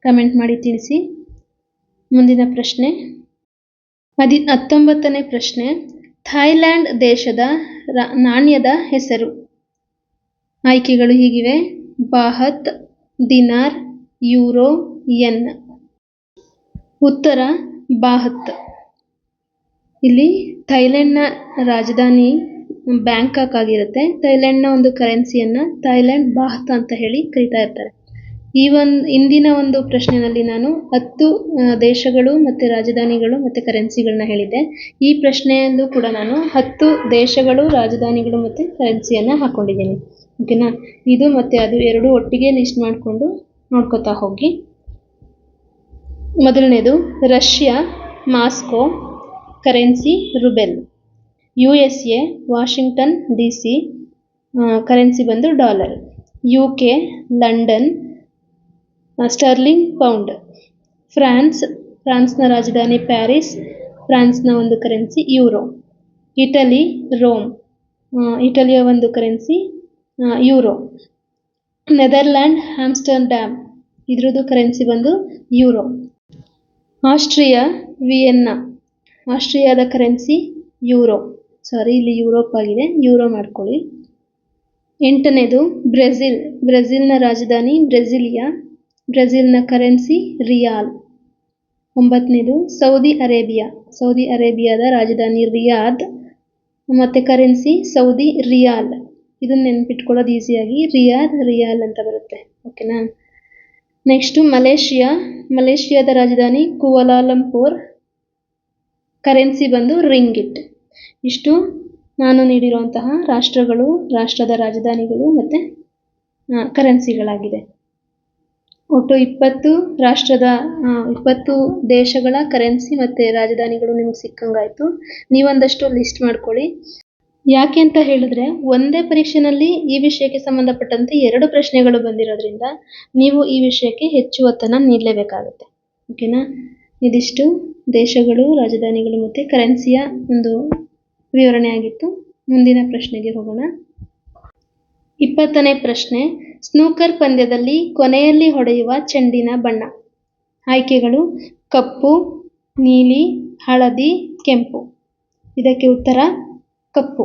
ಕಮೆಂಟ್ ಮಾಡಿ ತಿಳಿಸಿ. ಮುಂದಿನ ಪ್ರಶ್ನೆ 19ನೇ ಪ್ರಶ್ನೆ, ಥಾಯ್ಲ್ಯಾಂಡ್ ದೇಶದ ನಾಣ್ಯದ ಹೆಸರು. ಆಯ್ಕೆಗಳು ಹೀಗಿವೆ: ಬಾಹತ್, ದಿನಾರ್, ಯೂರೋ, ಯೆನ್. ಉತ್ತರ ಬಾಹತ್. ಇಲ್ಲಿ ಥೈಲ್ಯಾಂಡ್ನ ರಾಜಧಾನಿ ಬ್ಯಾಂಕಾಕ್ ಆಗಿರುತ್ತೆ. ಥೈಲ್ಯಾಂಡ್ನ ಒಂದು ಕರೆನ್ಸಿಯನ್ನು ಥೈಲ್ಯಾಂಡ್ ಬಾಹತ್ ಅಂತ ಹೇಳಿ ಕರೀತಾ ಇರ್ತಾರೆ. ಇಂದಿನ ಒಂದು ಪ್ರಶ್ನೆಯಲ್ಲಿ ನಾನು 10 ದೇಶಗಳು ಮತ್ತು ರಾಜಧಾನಿಗಳು ಮತ್ತು ಕರೆನ್ಸಿಗಳನ್ನ ಹೇಳಿದ್ದೆ. ಈ ಪ್ರಶ್ನೆಯಲ್ಲೂ ಕೂಡ ನಾನು 10 ದೇಶಗಳು, ರಾಜಧಾನಿಗಳು ಮತ್ತು ಕರೆನ್ಸಿಯನ್ನು ಹಾಕ್ಕೊಂಡಿದ್ದೀನಿ. ಓಕೆನಾ. ಇದು ಮತ್ತು ಅದು ಎರಡು ಒಟ್ಟಿಗೆ ಲಿಸ್ಟ್ ಮಾಡಿಕೊಂಡು ನೋಡ್ಕೋತಾ ಹೋಗಿ. ಮೊದಲನೇದು Russia Moscow, currency rouble. USA Washington DC, currency ಬಂದು dollar. UK London, sterling pound. ಫ್ರಾನ್ಸ್ನ ರಾಜಧಾನಿ ಪ್ಯಾರಿಸ್, ಫ್ರಾನ್ಸ್ನ ಒಂದು ಕರೆನ್ಸಿ ಯೂರೋ. ಇಟಲಿ ರೋಮ್, ಇಟಲಿಯ ಒಂದು ಕರೆನ್ಸಿ ಯೂರೋ. ನೆದರ್ಲ್ಯಾಂಡ್ ಆಮ್ಸ್ಟರ್ಡ್ಯಾಮ್, ಇದ್ರದ್ದು ಕರೆನ್ಸಿ ಬಂದು ಯೂರೋ. ಆಸ್ಟ್ರಿಯಾ ವಿಯೆನ್ನಾ, ಆಸ್ಟ್ರಿಯಾದ ಕರೆನ್ಸಿ ಯೂರೋ. ಇಲ್ಲಿ ಯುರೋಪ್ ಆಗಿದೆ, ಯೂರೋ ಮಾಡ್ಕೊಳ್ಳಿ. 8ನೇದು ಬ್ರೆಜಿಲ್ನ ರಾಜಧಾನಿ ಬ್ರೆಸಿಲಿಯಾ, ಬ್ರೆಜಿಲ್ನ ಕರೆನ್ಸಿ ರಿಯಾಲ್. 9ನೇದು ಸೌದಿ ಅರೇಬಿಯಾದ ರಾಜಧಾನಿ ರಿಯಾದ್ ಮತ್ತು ಕರೆನ್ಸಿ ಸೌದಿ ರಿಯಾಲ್. ಇದನ್ನ ನೆನ್ಪಿಟ್ಕೊಳ್ಳೋದು ಈಸಿಯಾಗಿ ರಿಯಾಲ್ ಅಂತ ಬರುತ್ತೆ. ಓಕೆನಾ. ನೆಕ್ಸ್ಟ್ ಮಲೇಷಿಯಾದ ರಾಜಧಾನಿ ಕುವಾಲಾಲಂಪುರ್, ಕರೆನ್ಸಿ ಬಂದು ರಿಂಗಿಟ್. ಇಷ್ಟು ನಾನು ನೀಡಿರುವಂತಹ ರಾಷ್ಟ್ರಗಳು, ರಾಷ್ಟ್ರದ ರಾಜಧಾನಿಗಳು ಮತ್ತು ಕರೆನ್ಸಿಗಳಾಗಿದೆ. ಒಟ್ಟು 20 ದೇಶಗಳ ಕರೆನ್ಸಿ ಮತ್ತು ರಾಜಧಾನಿಗಳು ನಿಮಗೆ ಸಿಕ್ಕಂಗಾಯಿತು. ನೀವೊಂದಷ್ಟು ಲಿಸ್ಟ್ ಮಾಡ್ಕೊಳ್ಳಿ. ಯಾಕೆ ಅಂತ ಹೇಳಿದ್ರೆ, ಒಂದೇ ಪರೀಕ್ಷೆನಲ್ಲಿ ಈ ವಿಷಯಕ್ಕೆ ಸಂಬಂಧಪಟ್ಟಂತೆ 2 ಪ್ರಶ್ನೆಗಳು ಬಂದಿರೋದ್ರಿಂದ ನೀವು ಈ ವಿಷಯಕ್ಕೆ ಹೆಚ್ಚು ಒತ್ತನ್ನು ನೀಡಲೇಬೇಕಾಗುತ್ತೆ. ಓಕೆನಾ. ಇದಿಷ್ಟು ದೇಶಗಳು, ರಾಜಧಾನಿಗಳು ಮತ್ತು ಕರೆನ್ಸಿಯ ಒಂದು ವಿವರಣೆ ಆಗಿತ್ತು. ಮುಂದಿನ ಪ್ರಶ್ನೆಗೆ ಹೋಗೋಣ. 20ನೇ ಪ್ರಶ್ನೆ, ಸ್ನೂಕರ್ ಪಂದ್ಯದಲ್ಲಿ ಕೊನೆಯಲ್ಲಿ ಹೊಡೆಯುವ ಚೆಂಡಿನ ಬಣ್ಣ. ಆಯ್ಕೆಗಳು ಕಪ್ಪು, ನೀಲಿ, ಹಳದಿ, ಕೆಂಪು. ಇದಕ್ಕೆ ಉತ್ತರ ಕಪ್ಪು.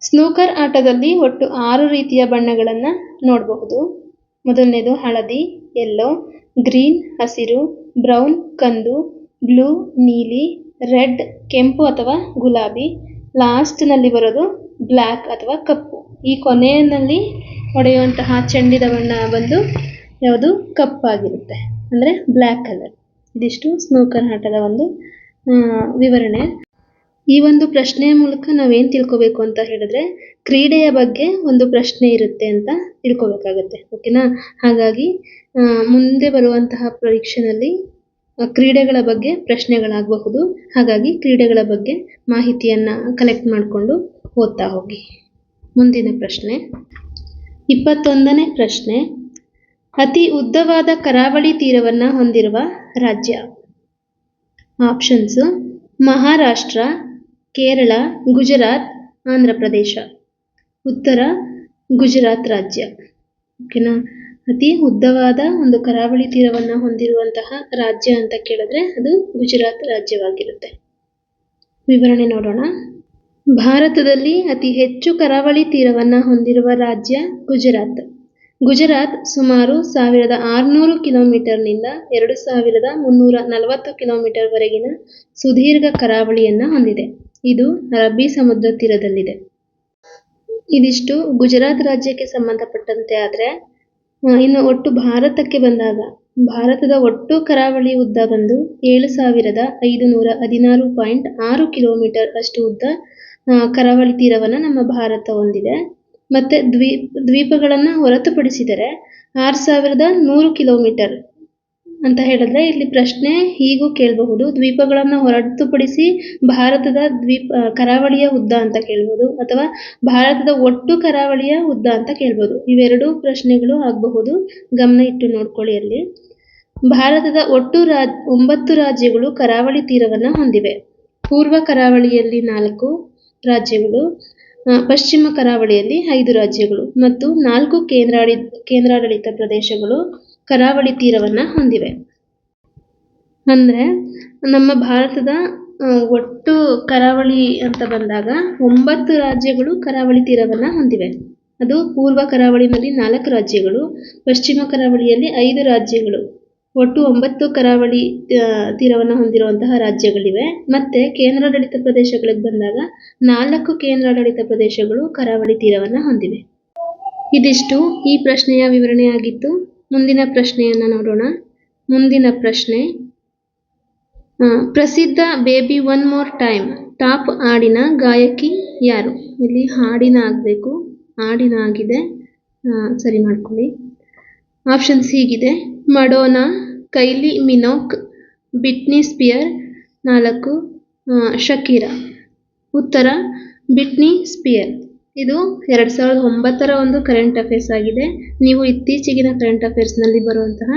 ಸ್ನೂಕರ್ ಆಟದಲ್ಲಿ ಒಟ್ಟು 6 ರೀತಿಯ ಬಣ್ಣಗಳನ್ನು ನೋಡಬಹುದು. ಮೊದಲನೇದು ಹಳದಿ ಯೆಲ್ಲೋ, ಗ್ರೀನ್ ಹಸಿರು, ಬ್ರೌನ್ ಕಂದು, ಬ್ಲೂ ನೀಲಿ, ರೆಡ್ ಕೆಂಪು ಅಥವಾ ಗುಲಾಬಿ, ಲಾಸ್ಟ್ನಲ್ಲಿ ಬರೋದು ಬ್ಲ್ಯಾಕ್ ಅಥವಾ ಕಪ್ಪು. ಈ ಕೊನೆಯಲ್ಲಿ ಹೊಡೆಯುವಂತಹ ಚೆಂಡಿನ ಬಣ್ಣ ಬಂದು ಯಾವುದು ಕಪ್ಪಾಗಿರುತ್ತೆ, ಅಂದರೆ ಬ್ಲ್ಯಾಕ್ ಕಲರ್. ಇದಿಷ್ಟು ಸ್ನೂಕರ್ ಆಟದ ಒಂದು ವಿವರಣೆ. ಈ ಒಂದು ಪ್ರಶ್ನೆಯ ಮೂಲಕ ನಾವೇನು ತಿಳ್ಕೊಬೇಕು ಅಂತ ಹೇಳಿದ್ರೆ, ಕ್ರೀಡೆಯ ಬಗ್ಗೆ ಒಂದು ಪ್ರಶ್ನೆ ಇರುತ್ತೆ ಅಂತ ತಿಳ್ಕೊಬೇಕಾಗತ್ತೆ. ಓಕೆನಾ? ಹಾಗಾಗಿ ಮುಂದೆ ಬರುವಂತಹ ಪರೀಕ್ಷೆಯಲ್ಲಿ ಕ್ರೀಡೆಗಳ ಬಗ್ಗೆ ಪ್ರಶ್ನೆಗಳಾಗಬಹುದು. ಹಾಗಾಗಿ ಕ್ರೀಡೆಗಳ ಬಗ್ಗೆ ಮಾಹಿತಿಯನ್ನು ಕಲೆಕ್ಟ್ ಮಾಡಿಕೊಂಡು ಓದ್ತಾ ಹೋಗಿ. ಮುಂದಿನ ಪ್ರಶ್ನೆ 21ನೇ ಪ್ರಶ್ನೆ. ಅತಿ ಉದ್ದವಾದ ಕರಾವಳಿ ತೀರವನ್ನು ಹೊಂದಿರುವ ರಾಜ್ಯ. ಆಪ್ಷನ್ಸು: ಮಹಾರಾಷ್ಟ್ರ, ಕೇರಳ, ಗುಜರಾತ್, ಆಂಧ್ರ ಪ್ರದೇಶ. ಉತ್ತರ ಗುಜರಾತ್ ರಾಜ್ಯ. ಓಕೆನಾ? ಅತಿ ಉದ್ದವಾದ ಒಂದು ಕರಾವಳಿ ತೀರವನ್ನು ಹೊಂದಿರುವಂತಹ ರಾಜ್ಯ ಅಂತ ಕೇಳಿದ್ರೆ ಅದು ಗುಜರಾತ್ ರಾಜ್ಯವಾಗಿರುತ್ತೆ. ವಿವರಣೆ ನೋಡೋಣ. ಭಾರತದಲ್ಲಿ ಅತಿ ಹೆಚ್ಚು ಕರಾವಳಿ ತೀರವನ್ನು ಹೊಂದಿರುವ ರಾಜ್ಯ ಗುಜರಾತ್. ಗುಜರಾತ್ ಸುಮಾರು 1600 ಕಿಲೋಮೀಟರ್ನಿಂದ 2340 ಕಿಲೋಮೀಟರ್ ವರೆಗಿನ ಸುದೀರ್ಘ ಕರಾವಳಿಯನ್ನು ಹೊಂದಿದೆ. ಇದು ಅರಬ್ಬಿ ಸಮುದ್ರ ತೀರದಲ್ಲಿದೆ. ಇದಿಷ್ಟು ಗುಜರಾತ್ ರಾಜ್ಯಕ್ಕೆ ಸಂಬಂಧಪಟ್ಟಂತೆ. ಆದರೆ ಇನ್ನು ಒಟ್ಟು ಭಾರತಕ್ಕೆ ಬಂದಾಗ, ಭಾರತದ ಒಟ್ಟು ಕರಾವಳಿ ಉದ್ದ ಬಂದು 7516.6 ಕಿಲೋಮೀಟರ್ ಅಷ್ಟು ಉದ್ದ ಕರಾವಳಿ ತೀರವನ್ನು ನಮ್ಮ ಭಾರತ ಹೊಂದಿದೆ. ಮತ್ತು ದ್ವೀಪಗಳನ್ನು ಹೊರತುಪಡಿಸಿದರೆ 6100 ಕಿಲೋಮೀಟರ್ ಅಂತ ಹೇಳಿದ್ರೆ ಇಲ್ಲಿ ಪ್ರಶ್ನೆ ಹೀಗೂ ಕೇಳಬಹುದು. ದ್ವೀಪಗಳನ್ನು ಹೊರತುಪಡಿಸಿ ಭಾರತದ ಕರಾವಳಿಯ ಉದ್ದ ಅಂತ ಕೇಳ್ಬೋದು, ಅಥವಾ ಭಾರತದ ಒಟ್ಟು ಕರಾವಳಿಯ ಉದ್ದ ಅಂತ ಕೇಳ್ಬೋದು. ಇವೆರಡೂ ಪ್ರಶ್ನೆಗಳು ಆಗಬಹುದು. ಗಮನ ಇಟ್ಟು ನೋಡ್ಕೊಳ್ಳಿ. ಅಲ್ಲಿ ಭಾರತದ ಒಟ್ಟು 9 ರಾಜ್ಯಗಳು ಕರಾವಳಿ ತೀರವನ್ನು ಹೊಂದಿವೆ. ಪೂರ್ವ ಕರಾವಳಿಯಲ್ಲಿ 4 ರಾಜ್ಯಗಳು, ಪಶ್ಚಿಮ ಕರಾವಳಿಯಲ್ಲಿ 5 ರಾಜ್ಯಗಳು ಮತ್ತು 4 ಕೇಂದ್ರಾಡಳಿತ ಪ್ರದೇಶಗಳು ಕರಾವಳಿ ತೀರವನ್ನು ಹೊಂದಿವೆ. ಅಂದರೆ ನಮ್ಮ ಭಾರತದ ಒಟ್ಟು ಕರಾವಳಿ ಅಂತ ಬಂದಾಗ 9 ರಾಜ್ಯಗಳು ಕರಾವಳಿ ತೀರವನ್ನು ಹೊಂದಿವೆ. ಅದು ಪೂರ್ವ ಕರಾವಳಿನಲ್ಲಿ 4 ರಾಜ್ಯಗಳು, ಪಶ್ಚಿಮ ಕರಾವಳಿಯಲ್ಲಿ 5 ರಾಜ್ಯಗಳು, ಒಟ್ಟು 9 ಕರಾವಳಿ ತೀರವನ್ನು ಹೊಂದಿರುವಂತಹ ರಾಜ್ಯಗಳಿವೆ. ಮತ್ತು ಕೇಂದ್ರಾಡಳಿತ ಪ್ರದೇಶಗಳಿಗೆ ಬಂದಾಗ 4 ಕೇಂದ್ರಾಡಳಿತ ಪ್ರದೇಶಗಳು ಕರಾವಳಿ ತೀರವನ್ನು ಹೊಂದಿವೆ. ಇದಿಷ್ಟು ಈ ಪ್ರಶ್ನೆಯ ವಿವರಣೆಯಾಗಿತ್ತು. ಮುಂದಿನ ಪ್ರಶ್ನೆಯನ್ನು ನೋಡೋಣ. ಮುಂದಿನ ಪ್ರಶ್ನೆ, ಪ್ರಸಿದ್ಧ baby one more time top ಹಾಡಿನ ಗಾಯಕಿ ಯಾರು? ಇಲ್ಲಿ ಹಾಡಿನ ಆಗಬೇಕು, ಹಾಡಿನ ಆಗಿದೆ, ಸರಿ ಮಾಡ್ಕೊಳ್ಳಿ. ಆಪ್ಷನ್ಸ್ ಹೀಗಿದೆ: ಮಡೋನಾ, ಕೈಲಿ ಮಿನೋಗ್, ಬಿಟ್ನಿ ಸ್ಪಿಯರ್, 4 ಶಕೀರಾ. ಉತ್ತರ ಬಿಟ್ನಿ ಸ್ಪಿಯರ್. ಇದು 2009ರ ಒಂದು ಕರೆಂಟ್ ಅಫೇರ್ಸ್ ಆಗಿದೆ. ನೀವು ಇತ್ತೀಚೆಗಿನ ಕರೆಂಟ್ ಅಫೇರ್ಸ್ನಲ್ಲಿ ಬರುವಂತಹ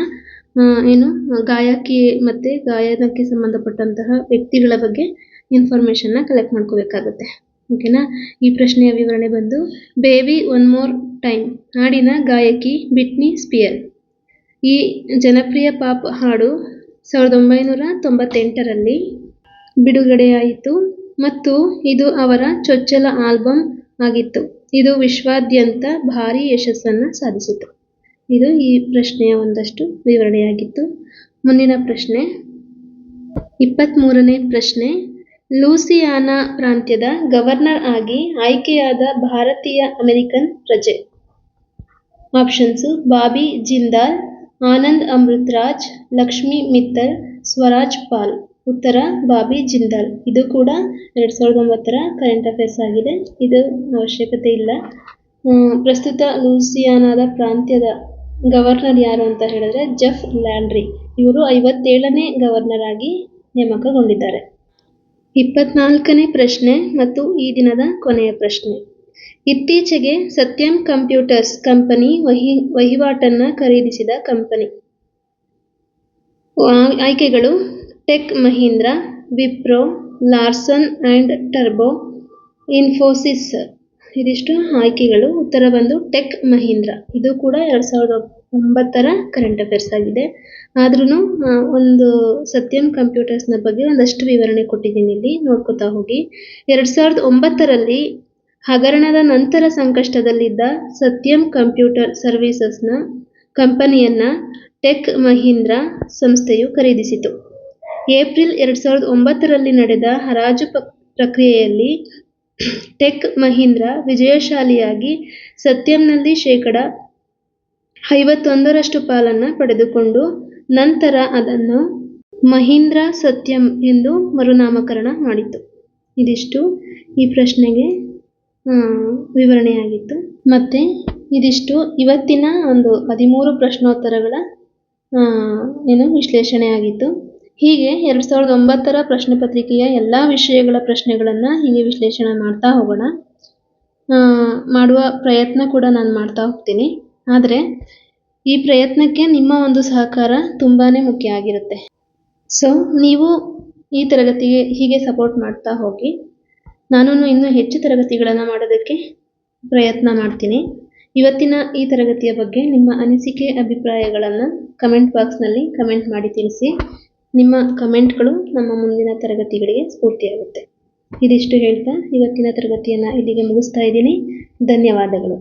ಗಾಯಕಿ ಮತ್ತು ಗಾಯನಕ್ಕೆ ಸಂಬಂಧಪಟ್ಟಂತಹ ವ್ಯಕ್ತಿಗಳ ಬಗ್ಗೆ ಇನ್ಫಾರ್ಮೇಷನ್ನ ಕಲೆಕ್ಟ್ ಮಾಡ್ಕೋಬೇಕಾಗುತ್ತೆ. ಓಕೆನಾ? ಈ ಪ್ರಶ್ನೆಯ ವಿವರಣೆ ಬಂದು, ಬೇಬಿ ಒನ್ ಮೋರ್ ಟೈಮ್ ಹಾಡಿನ ಗಾಯಕಿ ಬಿಟ್ನಿ ಸ್ಪಿಯರ್. ಈ ಜನಪ್ರಿಯ ಪಾಪ್ ಹಾಡು 1998ರಲ್ಲಿ ಬಿಡುಗಡೆಯಾಯಿತು ಮತ್ತು ಇದು ಅವರ ಚೊಚ್ಚಲ ಆಲ್ಬಮ್ ಆಗಿತ್ತು. ಇದು ವಿಶ್ವಾದ್ಯಂತ ಭಾರೀ ಯಶಸ್ಸನ್ನು ಸಾಧಿಸಿತು. ಇದು ಈ ಪ್ರಶ್ನೆಯ ಒಂದಷ್ಟು ವಿವರಣೆಯಾಗಿತ್ತು. ಮುಂದಿನ ಪ್ರಶ್ನೆ 23ನೇ ಪ್ರಶ್ನೆ. ಲೂಸಿಯಾನಾ ಪ್ರಾಂತ್ಯದ ಗವರ್ನರ್ ಆಗಿ ಆಯ್ಕೆಯಾದ ಭಾರತೀಯ ಅಮೆರಿಕನ್ ಪ್ರಜೆ. ಆಪ್ಷನ್ಸು: ಬಾಬಿ ಜಿಂದಾಲ್, ಆನಂದ್ ಅಮೃತ್ ರಾಜ್, ಲಕ್ಷ್ಮಿ ಮಿತ್ತಲ್, ಸ್ವರಾಜ್ ಪಾಲ್. ಉತ್ತರ ಬಾಬಿ ಜಿಂದಾಲ್. ಇದು ಕೂಡ 2009ರ ಕರೆಂಟ್ ಅಫೇರ್ಸ್ ಆಗಿದೆ. ಇದು ಅವಶ್ಯಕತೆ ಇಲ್ಲ. ಪ್ರಸ್ತುತ ಲೂಸಿಯಾನಾದ ಪ್ರಾಂತ್ಯದ ಗವರ್ನರ್ ಯಾರು ಅಂತ ಹೇಳಿದ್ರೆ ಜೆಫ್ ಲ್ಯಾಂಡ್ರಿ. ಇವರು 57ನೇ ಗವರ್ನರ್ ಆಗಿ ನೇಮಕಗೊಂಡಿದ್ದಾರೆ. 24ನೇ ಪ್ರಶ್ನೆ ಮತ್ತು ಈ ದಿನದ ಕೊನೆಯ ಪ್ರಶ್ನೆ. ಇತ್ತೀಚೆಗೆ ಸತ್ಯಂ ಕಂಪ್ಯೂಟರ್ಸ್ ಕಂಪನಿ ವಹಿವಾಟನ್ನು ಖರೀದಿಸಿದ ಕಂಪನಿ. ಆಯ್ಕೆಗಳು: tech Mahindra, Wipro, Larsen and turbo, Infosys. ಇದಿಷ್ಟು ಆಯ್ಕೆಗಳು. ಉತ್ತರ ಬಂದು ಟೆಕ್ ಮಹೀಂದ್ರ. ಇದು ಕೂಡ 2009ರ ಕರೆಂಟ್ ಅಫೇರ್ಸ್ ಆಗಿದೆ. ಆದ್ರೂ ಒಂದು ಸತ್ಯಂ ಕಂಪ್ಯೂಟರ್ಸ್ನ ಬಗ್ಗೆ ಒಂದಷ್ಟು ವಿವರಣೆ ಕೊಟ್ಟಿದ್ದೀನಿ, ಇಲ್ಲಿ ನೋಡ್ಕೋತಾ ಹೋಗಿ. 2009ರಲ್ಲಿ ಹಗರಣದ ನಂತರ ಸಂಕಷ್ಟದಲ್ಲಿದ್ದ ಸತ್ಯಂ ಕಂಪ್ಯೂಟರ್ ಸರ್ವೀಸಸ್ನ ಕಂಪನಿಯನ್ನು ಟೆಕ್ ಮಹೀಂದ್ರ ಸಂಸ್ಥೆಯು ಖರೀದಿಸಿತು. ಏಪ್ರಿಲ್ 2009ರಲ್ಲಿ ನಡೆದ ಹರಾಜು ಪ್ರಕ್ರಿಯೆಯಲ್ಲಿ ಟೆಕ್ ಮಹೀಂದ್ರ ವಿಜಯಶಾಲಿಯಾಗಿ ಸತ್ಯಂನಲ್ಲಿ ಶೇಕಡಾ 51ರಷ್ಟು ಪಾಲನ್ನು ಪಡೆದುಕೊಂಡು ನಂತರ ಅದನ್ನು ಮಹೀಂದ್ರ ಸತ್ಯಂ ಎಂದು ಮರುನಾಮಕರಣ ಮಾಡಿತು. ಇದಿಷ್ಟು ಈ ಪ್ರಶ್ನೆಗೆ ವಿವರಣೆಯಾಗಿತ್ತು. ಮತ್ತು ಇದಿಷ್ಟು ಇವತ್ತಿನ ಒಂದು 13 ಪ್ರಶ್ನೋತ್ತರಗಳ ವಿಶ್ಲೇಷಣೆ ಆಗಿತ್ತು. ಹೀಗೆ 2009ರ ಪ್ರಶ್ನೆ ಪತ್ರಿಕೆಯ ಎಲ್ಲ ವಿಷಯಗಳ ಪ್ರಶ್ನೆಗಳನ್ನು ಹೀಗೆ ವಿಶ್ಲೇಷಣೆ ಮಾಡ್ತಾ ಹೋಗೋಣ. ಮಾಡುವ ಪ್ರಯತ್ನ ಕೂಡ ನಾನು ಮಾಡ್ತಾ ಹೋಗ್ತೀನಿ. ಆದರೆ ಈ ಪ್ರಯತ್ನಕ್ಕೆ ನಿಮ್ಮ ಒಂದು ಸಹಕಾರ ತುಂಬಾ ಮುಖ್ಯ ಆಗಿರುತ್ತೆ. ಸೊ ನೀವು ಈ ತರಗತಿಗೆ ಹೀಗೆ ಸಪೋರ್ಟ್ ಮಾಡ್ತಾ ಹೋಗಿ. ನಾನು ಇನ್ನೂ ಹೆಚ್ಚು ತರಗತಿಗಳನ್ನು ಮಾಡೋದಕ್ಕೆ ಪ್ರಯತ್ನ ಮಾಡ್ತೀನಿ. ಇವತ್ತಿನ ಈ ತರಗತಿಯ ಬಗ್ಗೆ ನಿಮ್ಮ ಅನಿಸಿಕೆ ಅಭಿಪ್ರಾಯಗಳನ್ನು ಕಮೆಂಟ್ ಬಾಕ್ಸ್ನಲ್ಲಿ ಕಮೆಂಟ್ ಮಾಡಿ ತಿಳಿಸಿ. ನಿಮ್ಮ ಕಮೆಂಟ್ಗಳು ನಮ್ಮ ಮುಂದಿನ ತರಗತಿಗಳಿಗೆ ಸ್ಫೂರ್ತಿಯಾಗುತ್ತೆ. ಇದಿಷ್ಟು ಹೇಳ್ತಾ ಇವತ್ತಿನ ತರಗತಿಯನ್ನು ಇಲ್ಲಿಗೆ ಮುಗಿಸ್ತಾ ಇದ್ದೀನಿ. ಧನ್ಯವಾದಗಳು.